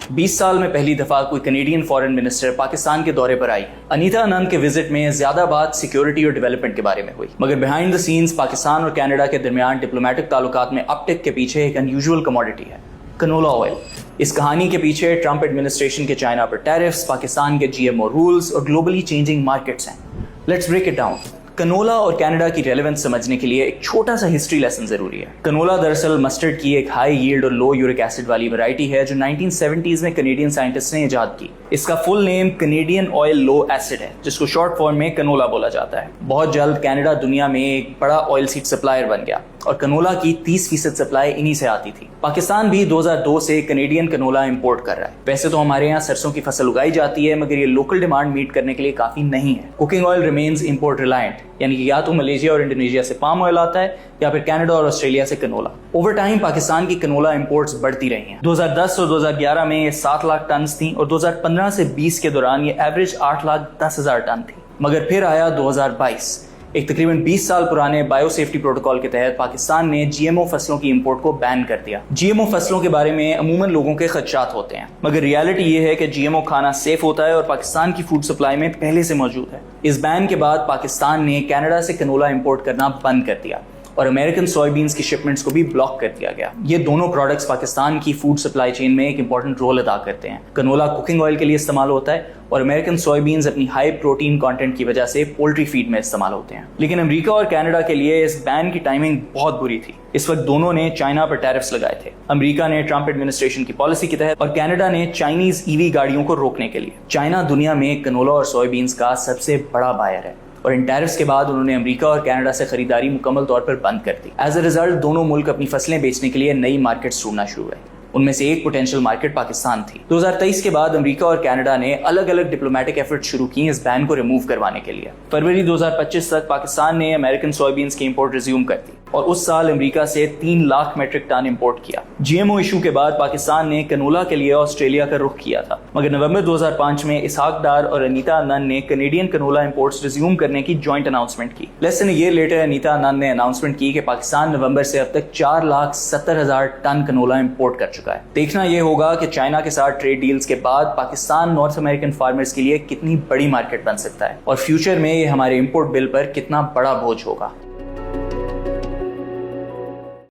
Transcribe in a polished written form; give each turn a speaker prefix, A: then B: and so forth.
A: 20 साल में पहली दफा कोई कनेडियन फॉरेन मिनिस्टर पाकिस्तान के दौरे पर आई। अनीता आनंद के विजिट में ज्यादा बात सिक्योरिटी और डेवलपमेंट के बारे में हुई, मगर बिहाइंड द सीन्स पाकिस्तान और कनाडा के दरमियान डिप्लोमेटिक ताल्लुकात में अपटिक के पीछे एक अनयूजुअल कमोडिटी है, कनोला ऑयल। इस कहानी के पीछे ट्रंप एडमिनिस्ट्रेशन के चाइना पर टैरिफ्स, पाकिस्तान के GMO रूल्स और ग्लोबली चेंजिंग मार्केट्स हैं। Let's break it down. Canola और कनाडा की रेलेवेंस समझने के लिए एक छोटा सा हिस्ट्री लेसन जरूरी है। कनोला दरअसल मस्टर्ड की एक हाई यील्ड और लो यूरिक एसिड वाली वैरायटी है जो 1970s में कनेडियन साइंटिस्ट ने इजाद की। इसका फुल नेम कनेडियन ऑयल लो एसिड है, जिसको शॉर्ट फॉर्म में कनोला बोला जाता है। बहुत जल्द कनाडा दुनिया में एक बड़ा ऑयल सीड सप्लायर बन गया और कनोला की 30% सप्लाई इन्हीं से आती थी। पाकिस्तान भी 2002 से कनेडियन कनोला इंपोर्ट कर रहा है। वैसे तो हमारे यहाँ सरसों की फसल उगाई जाती है, मगर ये लोकल डिमांड मीट करने के लिए काफी नहीं है। Cooking oil remains import reliant, यानी कि या तो मलेशिया और इंडोनेशिया से पाम ऑयल आता है या फिर कनाडा और ऑस्ट्रेलिया से कनोला। ओवर टाइम पाकिस्तान की कनोला इंपोर्ट्स बढ़ती रही हैं। 2010 और 2011 में ये 7 लाख टन थी और 2015 से 20 के दौरान ये एवरेज 8,10,000 टन थी। मगर फिर आया 2022, एक तकरीबन 20 साल पुराने बायो सेफ्टी प्रोटोकॉल के तहत पाकिस्तान ने GMO फसलों की इंपोर्ट को बैन कर दिया। GMO फसलों के बारे में अमूमन लोगों के खदशात होते हैं, मगर रियलिटी ये है कि GMO खाना सेफ होता है और पाकिस्तान की फूड सप्लाई में पहले से मौजूद है। इस बैन के बाद पाकिस्तान ने कनाडा से कनोला इंपोर्ट करना बंद कर दिया और अमेरिकन सोयाबीन्स की शिपमेंट्स को भी ब्लॉक कर दिया गया। ये दोनों प्रोडक्ट्स पाकिस्तान की फूड सप्लाई चेन में एक इंपॉर्टेंट रोल अदा करते हैं। कनोला कुकिंग ऑयल के लिए इस्तेमाल होता है और अमेरिकन सोयाबीन्स अपनी हाई प्रोटीन कंटेंट की वजह से पोल्ट्री फीड में इस्तेमाल होते हैं। लेकिन अमेरिका और कनाडा के लिए इस बैन की टाइमिंग बहुत बुरी थी। इस वक्त दोनों ने चाइना पर टैरिफ्स लगाए थे। अमेरिका ने ट्रंप एडमिनिस्ट्रेशन की पॉलिसी के तहत और कनाडा ने चाइनीज EV गाड़ियों को रोकने के लिए। चाइना दुनिया में कनोला और सोयाबीन्स का सबसे बड़ा बायर है और इन टैरिफ्स के बाद उन्होंने अमेरिका और कनाडा से खरीदारी मुकम्मल तौर पर बंद कर दी। एज अ रिजल्ट दोनों मुल्क अपनी फसलें बेचने के लिए नई मार्केट्स ढूंढना शुरू हुए। उनमें से एक पोटेंशियल मार्केट पाकिस्तान थी। 2023 के बाद अमेरिका और कनाडा ने अलग अलग डिप्लोमेटिक एफर्ट शुरू की इस बैन को रिमूव करवाने के लिए। फरवरी 2025 तक पाकिस्तान ने अमेरिकन सोयाबीन्स की इंपोर्ट रिज्यूम कर दी और उस साल अमेरिका से 3 लाख मेट्रिक टन इंपोर्ट किया। GMO इशू के बाद पाकिस्तान ने कनोला के लिए ऑस्ट्रेलिया का रुख किया था, मगर नवंबर 2005 में इसहाक डार और अनीता आनंद ने कनेडियन कनोला इंपोर्ट्स रिज्यूम करने की जॉइंट अनाउंसमेंट की। Less than a year later Anita Anand ने अनाउंसमेंट की कि पाकिस्तान नवंबर से अब तक 4,70,000 टन कनोला इंपोर्ट कर चुका है। देखना यह होगा कि चाइना के साथ ट्रेड डील्स के बाद पाकिस्तान नॉर्थ अमेरिकन फार्मर्स के लिए कितनी बड़ी मार्केट बन सकता है और फ्यूचर में ये हमारे इंपोर्ट बिल पर कितना बड़ा बोझ होगा।